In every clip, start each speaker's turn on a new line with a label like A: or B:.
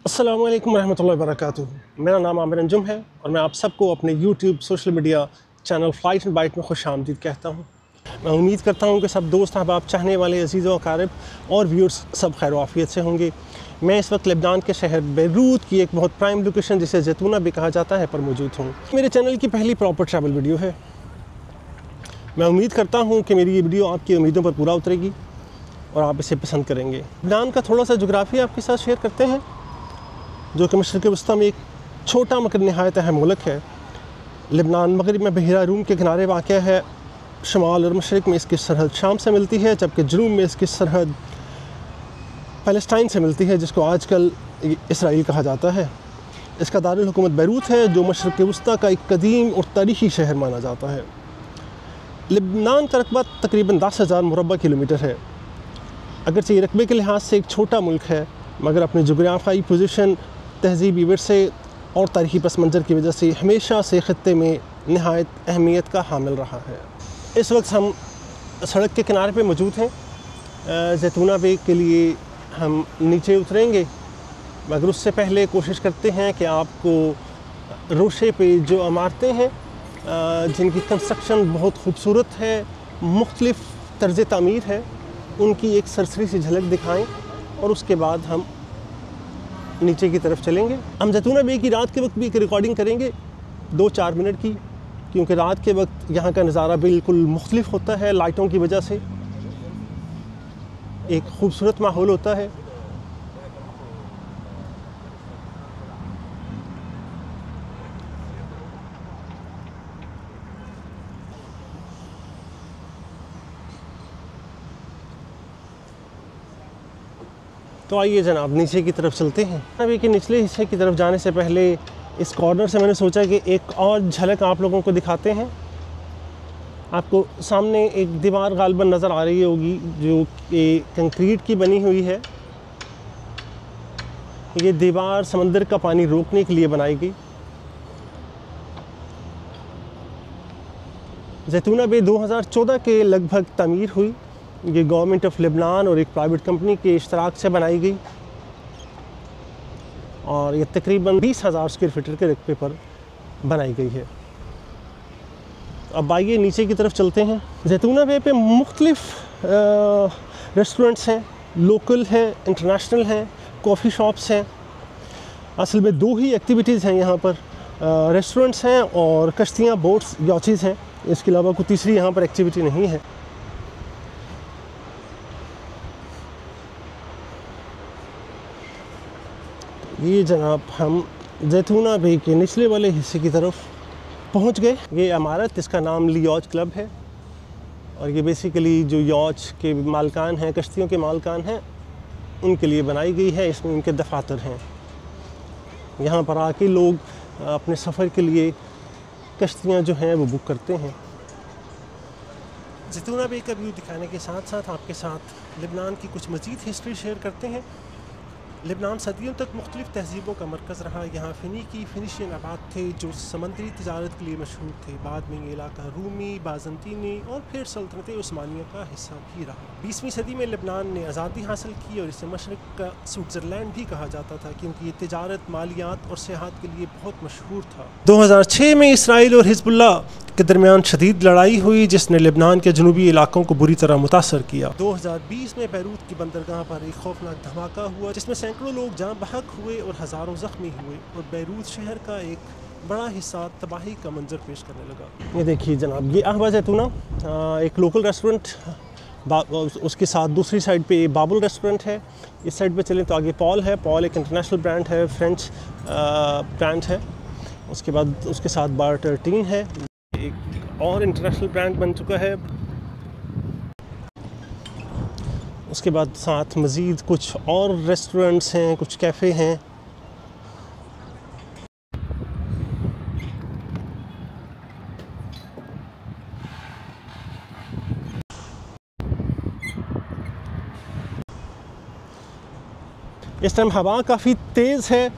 A: अस्सलामु अलैकुम रहमतुल्लाहि व बरकातुहू। मेरा नाम आमिर अंजुम है और मैं आप सबको अपने YouTube social media channel Flight and Bite में खुश आमदीद कहता हूँ। मैं उम्मीद करता हूँ कि सब दोस्त अहबाब, चाहने वाले अज़ीज़ व अक़ारिब और व्यूअर्स सब खैर आफ़ियत से होंगे। मैं इस वक्त लेबनान के शहर बेरूत की एक बहुत प्राइम लोकेशन जिसे ज़ैतूना भी कहा जाता है पर मौजूद हूँ। मेरे चैनल की पहली प्रॉपर ट्रैवल वीडियो है। मैं उम्मीद करता हूँ कि मेरी ये वीडियो आपकी उम्मीदों पर पूरा उतरेगी और आप इसे पसंद करेंगे। लेबनान का थोड़ा सा जोग्राफिया आपके साथ शेयर करते हैं, जो कि मशरिक़ वस्ता में एक छोटा मगर नहायत अहम मुल्क है। लेबनान मगरिब में बहिरा रूम के किनारे वाक़या है। शुमाल और मशरिक़ में इसकी सरहद शाम से मिलती है, जबकि जनूब में इसकी सरहद फ़लस्तीन से मिलती है, जिसको आजकल इसराइल कहा जाता है। इसका दारुल हुकूमत बैरूत है, जो मशरिक़ वस्ता का एक कदीम और तारीख़ी शहर माना जाता है। लेबनान का रकबा तकरीबन 10,000 मुरबा किलोमीटर है। अगरचे ये रकबे के लिहाज से एक छोटा मुल्क है, मगर अपनी जोग्राफियाई पोजीशन, तहज़ीबी विरसे और तारीख़ी पस मंज़र की वजह से हमेशा से ख़ित्ते में नहायत अहमियत का हामिल रहा है। इस वक्त हम सड़क के किनारे पे मौजूद हैं। ज़ैतूना बे के लिए हम नीचे उतरेंगे, मगर उससे पहले कोशिश करते हैं कि आपको रोशे पे जो इमारतें हैं जिनकी कंस्ट्रक्शन बहुत खूबसूरत है, मुख्तलिफ़ तर्ज़ तामीर है, उनकी एक सरसरी सी झलक दिखाएं और उसके बाद हम नीचे की तरफ चलेंगे। हम ज़ैतूना बे की रात के वक्त भी एक रिकॉर्डिंग करेंगे 2-4 मिनट की, क्योंकि रात के वक्त यहाँ का नज़ारा बिल्कुल मुख्तलिफ होता है। लाइटों की वजह से एक खूबसूरत माहौल होता है। तो आइए जनाब नीचे की तरफ चलते हैं। अभी के निचले हिस्से की तरफ जाने से पहले इस कॉर्नर से मैंने सोचा कि एक और झलक आप लोगों को दिखाते हैं। आपको सामने एक दीवार गालबन नज़र आ रही होगी, जो कि कंक्रीट की बनी हुई है। ये दीवार समंदर का पानी रोकने के लिए बनाई गई। ज़ैतूना बे 2014 के लगभग तामीर हुई। ये गवर्नमेंट ऑफ लेबनान और एक प्राइवेट कंपनी के इश्तराक से बनाई गई और ये तकरीबन 20,000 स्क्वायर फीट के रकबे पर बनाई गई है। अब आइए नीचे की तरफ चलते हैं। ज़ैतूना बे पे मुख्तलिफ़ रेस्टोरेंट्स हैं, लोकल हैं, इंटरनेशनल हैं, कॉफ़ी शॉप्स हैं। असल में 2 ही एक्टिविटीज़ हैं यहाँ पर, रेस्टोरेंट्स हैं और कश्तियाँ, बोट्स, यॉचेज़ हैं। इसके अलावा कोई तीसरी यहाँ पर एक्टिविटी नहीं है। ये जनाब हम ज़ैतूना बे के निचले वाले हिस्से की तरफ पहुंच गए। ये इमारत, इसका नाम लियॉच क्लब है और ये बेसिकली जो यॉच के मालकान हैं, कश्तियों के मालकान हैं, उनके लिए बनाई गई है। इसमें उनके दफातर हैं। यहाँ पर आके लोग अपने सफ़र के लिए कश्तियाँ जो हैं वो बुक करते हैं। ज़ैतूना बे का व्यू दिखाने के साथ साथ आपके साथ लेबनान की कुछ मज़ीद हिस्ट्री शेयर करते हैं। लेबनान सदियों तक मुख्तलिफ़ तहज़ीबों का मरकज़ रहा। यहाँ फिनिशियन आबाद थे जो समंदरी तिजारत के लिए मशहूर थे। बाद में ये इलाका रूमी, बाज़ंतीनी और फिर सल्तनत उस्मानिया का हिस्सा भी रहा। 20वीं सदी में लेबनान ने आज़ादी हासिल की और इसे मशरिक़ का स्विट्ज़रलैंड भी कहा जाता था, क्योंकि ये तिजारत, मालियात और सियाहत के लिए बहुत मशहूर था। 2006 में इसराइल और हिज़्बुल्लाह के दरमियान शदीद लड़ाई हुई, जिसने लेबनान के जनूबी इलाकों को बुरी तरह मुतासर किया। 2020 में बैरूत की बंदरगाह पर एक खौफनाक धमाका हुआ, जिसमें सैकड़ों लोग जाँ बहक हुए और हज़ारों ज़ख्मी हुए और बैरूत शहर का एक बड़ा हिस्सा तबाही का मंजर पेश करने लगा। ये देखिए जनाब, ये अहवा ज़ैतूना एक लोकल रेस्टोरेंट, उसके साथ दूसरी साइड पे बाबुल रेस्टोरेंट है। इस साइड पे चलें तो आगे पॉल है। पॉल एक इंटरनेशनल ब्रांड है, फ्रेंच ब्रांड है। उसके बाद उसके साथ बार 13 है, एक और इंटरनेशनल ब्रांड बन चुका है। उसके बाद साथ मज़ीद कुछ और रेस्टोरेंट्स हैं, कुछ कैफ़े हैं। इस टाइम हवा काफ़ी तेज़ है,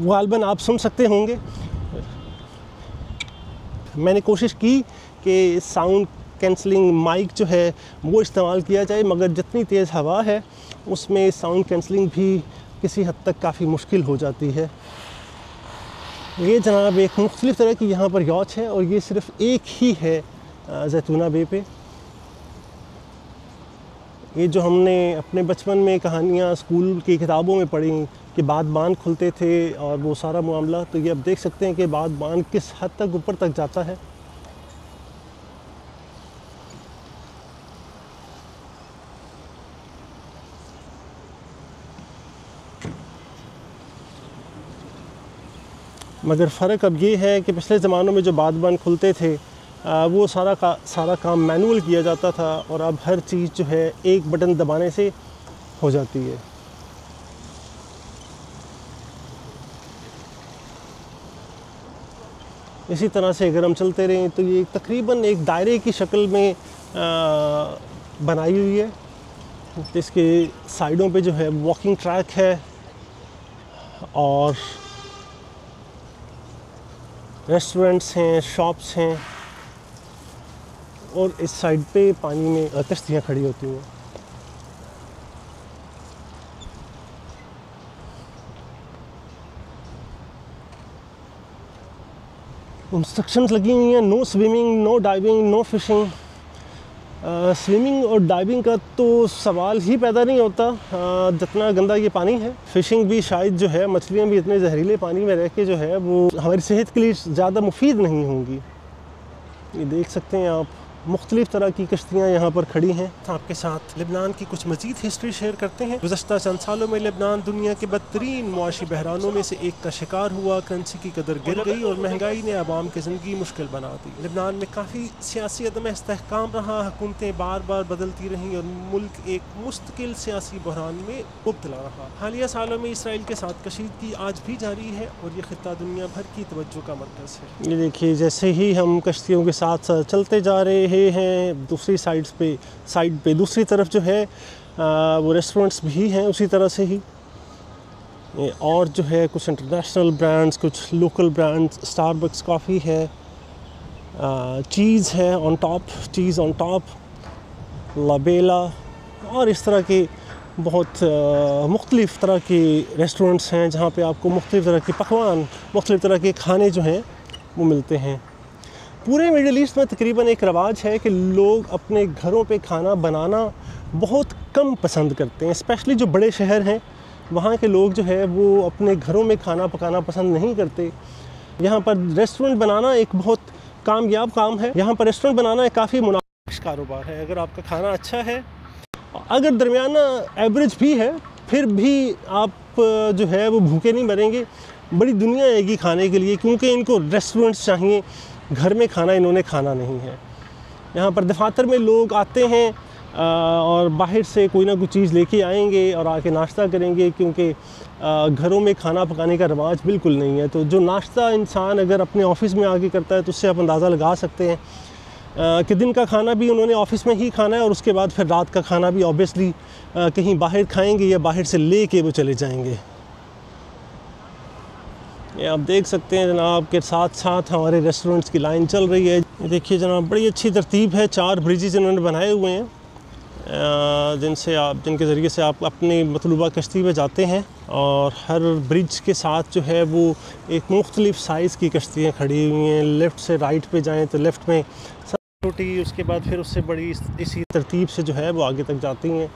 A: गालबन आप सुन सकते होंगे। मैंने कोशिश की कि साउंड कैंसलिंग माइक जो है वो इस्तेमाल किया जाए, मगर जितनी तेज़ हवा है उसमें साउंड कैंसलिंग भी किसी हद तक काफ़ी मुश्किल हो जाती है। ये जनाब एक मुख्तलिफ़ तरह की यहाँ पर यॉच है और ये सिर्फ़ एक ही है ज़ैतूना बे पे। ये जो हमने अपने बचपन में कहानियाँ स्कूल की किताबों में पढ़ी कि बाद बांध खुलते थे और वो सारा मामला, तो ये अब देख सकते हैं कि बाद बांध किस हद तक ऊपर तक जाता है। मगर फ़र्क अब ये है कि पिछले ज़मानों में जो बाद बांध खुलते थे वो सारा काम मैनुअल किया जाता था और अब हर चीज़ जो है एक बटन दबाने से हो जाती है। इसी तरह से अगर हम चलते रहें तो ये तकरीबन एक दायरे की शक्ल में बनाई हुई है, जिसके साइडों पे जो है वॉकिंग ट्रैक है और रेस्टोरेंट्स हैं, शॉप्स हैं और इस साइड पे पानी में कश्तियाँ खड़ी होती हैं। इंस्ट्रक्शंस लगी हुई हैं, no swimming, no diving, no fishing. Swimming और डाइविंग का तो सवाल ही पैदा नहीं होता जितना गंदा ये पानी है। फ़िशिंग भी शायद जो है, मछलियाँ भी इतने जहरीले पानी में रह के जो है वो हमारी सेहत के लिए ज़्यादा मुफीद नहीं होंगी। ये देख सकते हैं आप, मुख्तलिफ़ तरह की कश्तियाँ यहाँ पर खड़ी हैं। आपके साथ लेबनान की कुछ मज़ीद हिस्ट्री शेयर करते हैं। गुज़श्ता चंद सालों में लेबनान दुनिया के बदतरीन मुआशी बहरानों में से एक का शिकार हुआ। करेंसी की कदर गिर गई और महंगाई ने आवाम की ज़िंदगी मुश्किल बना दी। लेबनान में काफ़ी सियासी अदम इस्तेहकाम रहा, हुकूमतें बार बार बदलती रहीं और मुल्क एक मुस्तकिल सियासी बहरान में मुब्तला रहा। हालिया सालों में इसराइल के साथ कशीदगी आज भी जारी है और ये खित्ता दुनिया भर की तवज्जो का मरकज़ है। ये देखिए, जैसे ही हम कश्तियों के साथ चलते जा रहे हैं, दूसरी साइड पे दूसरी तरफ जो है वो रेस्टोरेंट्स भी हैं उसी तरह से ही, और जो है कुछ इंटरनेशनल ब्रांड्स, कुछ लोकल ब्रांड्स, स्टारबक्स कॉफ़ी है, चीज़ है ऑन टॉप, लाबेला और इस तरह के बहुत मुख्तलिफ़ तरह के रेस्टोरेंट्स हैं जहाँ पे आपको मुख्तलिफ़ तरह के पकवान, मुख्तलिफ़ तरह के खाने जो हैं वो मिलते हैं। पूरे मिडिल ईस्ट में तकरीबन एक रवाज है कि लोग अपने घरों पे खाना बनाना बहुत कम पसंद करते हैं। स्पेशली जो बड़े शहर हैं वहाँ के लोग जो है वो अपने घरों में खाना पकाना पसंद नहीं करते। यहाँ पर रेस्टोरेंट बनाना एक बहुत कामयाब काम है। यहाँ पर रेस्टोरेंट बनाना एक काफ़ी मुनाफिक कारोबार है। अगर आपका खाना अच्छा है, अगर दरमियाना एवरेज भी है, फिर भी आप जो है वो भूखे नहीं मरेंगे। बड़ी दुनिया आएगी खाने के लिए, क्योंकि इनको रेस्टोरेंट्स चाहिए, घर में खाना इन्होंने खाना नहीं है। यहाँ पर दफातर में लोग आते हैं और बाहर से कोई ना कोई चीज़ लेके आएंगे और आके नाश्ता करेंगे, क्योंकि घरों में खाना पकाने का रवाज बिल्कुल नहीं है। तो जो नाश्ता इंसान अगर अपने ऑफ़िस में आके करता है तो उससे आप अंदाज़ा लगा सकते हैं कि दिन का खाना भी उन्होंने ऑफ़िस में ही खाना है और उसके बाद फिर रात का खाना भी ऑब्वियसली कहीं बाहर खाएंगे या बाहर से ले के वो चले जाएंगे। ये आप देख सकते हैं जनाब के साथ साथ हमारे रेस्टोरेंट्स की लाइन चल रही है। ये देखिए जनाब, बड़ी अच्छी तरतीब है। 4 ब्रिजेज़ इन्होंने बनाए हुए हैं जिनके ज़रिए से आप अपनी मतलूबा कश्ती में जाते हैं, और हर ब्रिज के साथ जो है वो एक मुख्तलिफ़ साइज़ की कश्तियाँ खड़ी हुई हैं। लेफ़्ट से राइट पे जाएँ तो लेफ़्ट में सबसे छोटी, उसके बाद फिर उससे बड़ी, इसी तरतीब से जो है वो आगे तक जाती हैं।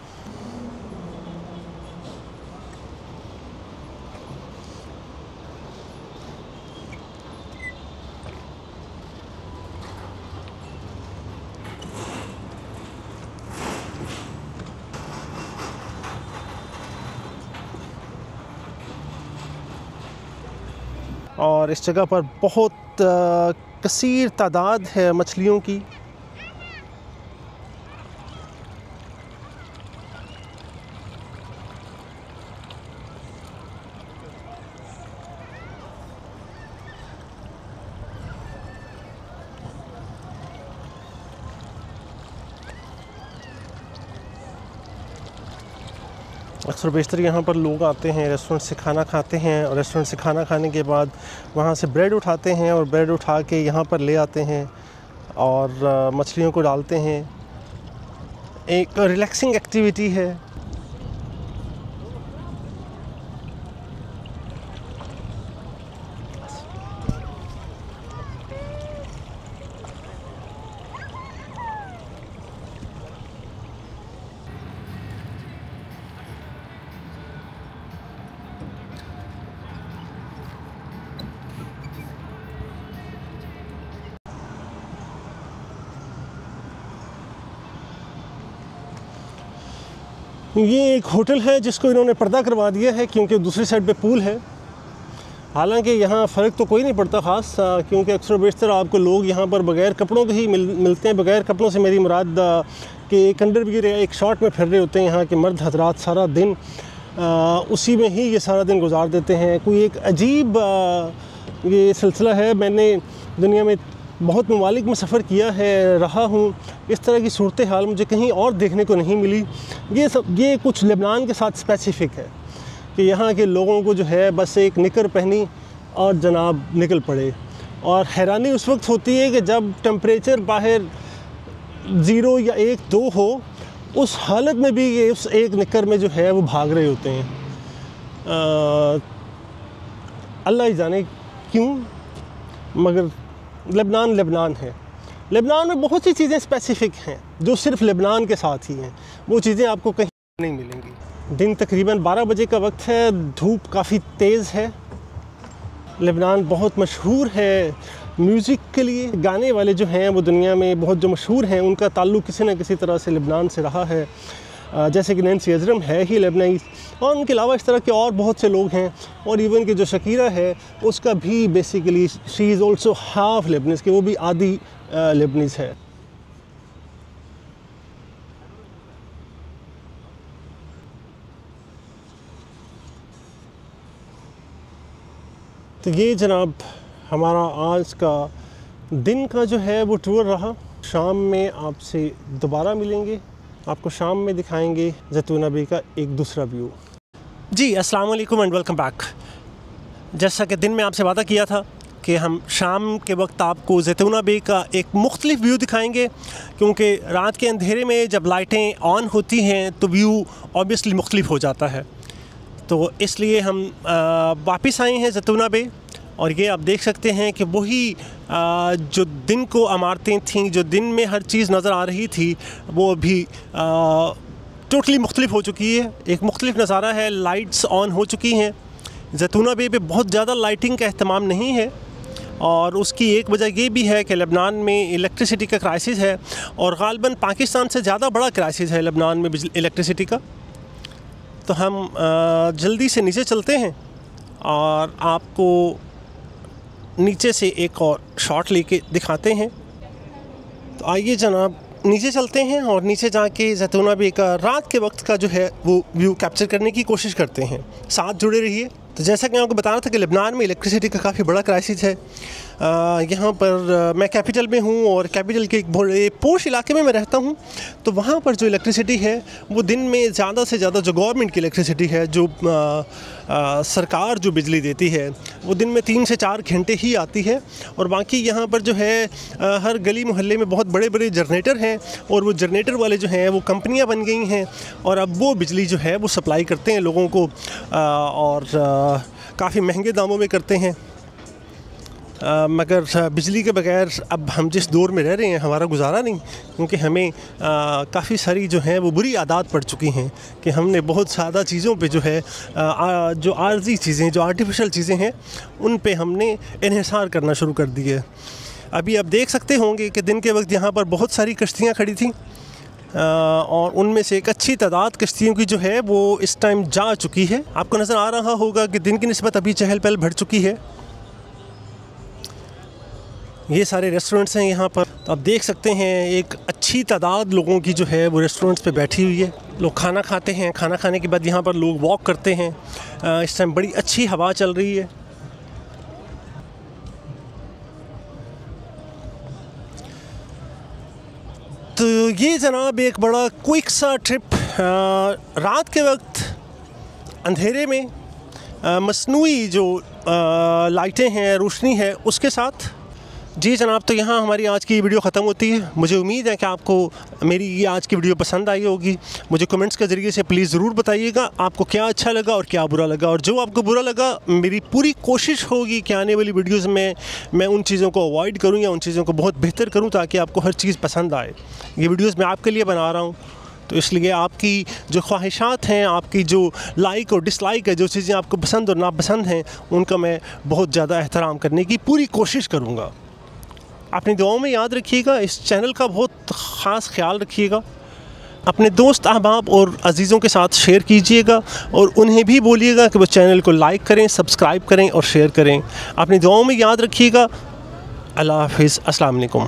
A: और इस जगह पर बहुत कसीर तादाद है मछलियों की। अक्सर बेशतर यहाँ पर लोग आते हैं, रेस्टोरेंट से खाना खाते हैं और रेस्टोरेंट से खाना खाने के बाद वहाँ से ब्रेड उठाते हैं और ब्रेड उठा के यहाँ पर ले आते हैं और मछलियों को डालते हैं। एक रिलैक्सिंग एक्टिविटी है। ये एक होटल है जिसको इन्होंने पर्दा करवा दिया है क्योंकि दूसरी साइड पे पूल है। हालांकि यहाँ फ़र्क तो कोई नहीं पड़ता ख़ास, क्योंकि अक्सर बेशतर आपको लोग यहाँ पर बग़ैर कपड़ों के ही मिलते हैं। बग़ैर कपड़ों से मेरी मुराद कि एक अंडरवियर या एक शॉर्ट में फिर रहे होते हैं यहाँ के मर्द हजरात सारा दिन, उसी में ही ये सारा दिन गुजार देते हैं। कोई एक अजीब ये सिलसिला है। मैंने दुनिया में बहुत ममालिक में सफ़र किया है, रहा हूँ, इस तरह की सूरत हाल मुझे कहीं और देखने को नहीं मिली। ये कुछ लेबनान के साथ स्पेसिफ़िक है कि यहाँ के लोगों को जो है बस एक निकर पहनी और जनाब निकल पड़े। और हैरानी उस वक्त होती है कि जब टेम्परेचर बाहर 0 या 1-2 हो, उस हालत में भी ये उस एक निकर में जो है वो भाग रहे होते हैं। अल्लाह ही जाने क्यों, मगर लेबनान है। लेबनान में बहुत सी चीज़ें स्पेसिफ़िक हैं जो सिर्फ़ लेबनान के साथ ही हैं, वो चीज़ें आपको कहीं नहीं मिलेंगी। दिन तकरीबन 12 बजे का वक्त है, धूप काफ़ी तेज़ है। लेबनान बहुत मशहूर है म्यूज़िक के लिए। गाने वाले जो हैं वो दुनिया में बहुत जो मशहूर हैं, उनका ताल्लुक़ किसी न किसी तरह से लेबनान से रहा है। जैसे कि नैन्सी अज़रम है ही लेबनानी, और उनके अलावा इस तरह के और बहुत से लोग हैं। और इवन कि जो शकीरा है उसका भी basically she is also half Leibniz, कि वो भी आधी लेबनीज़ है। तो ये जनाब हमारा आज का दिन का जो है वो टूर रहा। शाम में आपसे दोबारा मिलेंगे, आपको शाम में दिखाएंगे ज़ैतूना बे का एक दूसरा व्यू। जी अस्सलाम वालेकुम एंड वेलकम बैक। जैसा कि दिन में आपसे वादा किया था कि हम शाम के वक्त आपको ज़ैतूना बे का एक मुख्तलिफ व्यू दिखाएंगे, क्योंकि रात के अंधेरे में जब लाइटें ऑन होती हैं तो व्यू ऑब्वियसली मुख्तलिफ हो जाता है। तो इसलिए हम वापस आए हैं ज़ैतूना बे, और ये आप देख सकते हैं कि वही जो दिन को इमारतें थीं, जो दिन में हर चीज़ नज़र आ रही थी, वो अभी टोटली मुख्तलिफ हो चुकी है। एक मुख्तलिफ नज़ारा है, लाइट्स ऑन हो चुकी हैं। ज़ैतूना बे पे बहुत ज़्यादा लाइटिंग का अहतमाम नहीं है, और उसकी एक वजह ये भी है कि लेबनान में इलेक्ट्रिसिटी का क्राइसिस है, और ग़ालिबन पाकिस्तान से ज़्यादा बड़ा क्राइसिस है लेबनान में इलेक्ट्रिसिटी का। तो हम जल्दी से नीचे चलते हैं और आपको नीचे से एक और शॉट लेके दिखाते हैं। तो आइए जनाब नीचे चलते हैं और नीचे जाके ज़ैतूना बे का रात के वक्त का जो है वो व्यू कैप्चर करने की कोशिश करते हैं। साथ जुड़े रहिए। तो जैसा कि मैं आपको बता रहा था कि लेबनान में इलेक्ट्रिसिटी का काफ़ी बड़ा क्राइसिस है। यहाँ पर मैं कैपिटल में हूँ, और कैपिटल के एक बड़े पोश इलाके में मैं रहता हूँ। तो वहाँ पर जो इलेक्ट्रिसिटी है वो दिन में ज़्यादा से ज़्यादा जो गवर्नमेंट की इलेक्ट्रिसिटी है, जो सरकार जो बिजली देती है, वो दिन में 3 से 4 घंटे ही आती है। और बाकी यहाँ पर जो है हर गली मोहल्ले में बहुत बड़े बड़े जनरेटर हैं, और वो जनरेटर वाले जो हैं वो कंपनियाँ बन गई हैं, और अब वो बिजली जो है वो सप्लाई करते हैं लोगों को, और काफ़ी महंगे दामों में करते हैं। मगर बिजली के बगैर अब हम जिस दौर में रह रहे हैं हमारा गुजारा नहीं, क्योंकि हमें काफ़ी सारी जो हैं वो बुरी आदत पड़ चुकी हैं कि हमने बहुत ज़्यादा चीज़ों पे जो है जो आर्जी चीज़ें, जो आर्टिफिशियल चीज़ें हैं, उन पे हमने इन्हिसार करना शुरू कर दिया है। अभी आप देख सकते होंगे कि दिन के वक्त यहाँ पर बहुत सारी कश्तियाँ खड़ी थी, और उनमें से एक अच्छी तादाद कश्तियों की जो है वो इस टाइम जा चुकी है। आपको नज़र आ रहा होगा कि दिन की निस्बत अभी चहल पहल बढ़ चुकी है। ये सारे रेस्टोरेंट्स हैं यहाँ पर। तो आप देख सकते हैं एक अच्छी तादाद लोगों की जो है वो रेस्टोरेंट्स पे बैठी हुई है। लोग खाना खाते हैं, खाना खाने के बाद यहाँ पर लोग वॉक करते हैं। इस टाइम बड़ी अच्छी हवा चल रही है। तो ये जनाब एक बड़ा क्विक सा ट्रिप रात के वक्त अंधेरे में मसनूई जो लाइटें हैं, रोशनी है, उसके साथ। जी जनाब, तो यहाँ हमारी आज की वीडियो ख़त्म होती है। मुझे उम्मीद है कि आपको मेरी ये आज की वीडियो पसंद आई होगी। मुझे कमेंट्स के ज़रिए से प्लीज़ ज़रूर बताइएगा आपको क्या अच्छा लगा और क्या बुरा लगा। और जो आपको बुरा लगा, मेरी पूरी कोशिश होगी कि आने वाली वीडियोज़ में मैं उन चीज़ों को अवॉइड करूँ या उन चीज़ों को बहुत बेहतर करूँ, ताकि आपको हर चीज़ पसंद आए। ये वीडियोज़ मैं आपके लिए बना रहा हूँ, तो इसलिए आपकी जो ख्वाहिशात हैं, आपकी जो लाइक और डिसलाइक है, जो चीज़ें आपको पसंद और नापसंद हैं, उनका मैं बहुत ज़्यादा एहतराम करने की पूरी कोशिश करूँगा। अपनी दुआओं में याद रखिएगा। इस चैनल का बहुत ख़ास ख्याल रखिएगा। अपने दोस्त अहबाब और अजीज़ों के साथ शेयर कीजिएगा और उन्हें भी बोलिएगा कि वो चैनल को लाइक करें, सब्सक्राइब करें और शेयर करें। अपनी दुआओं में याद रखिएगा। अल्लाह हाफ़िज़। अस्सलाम वालेकुम।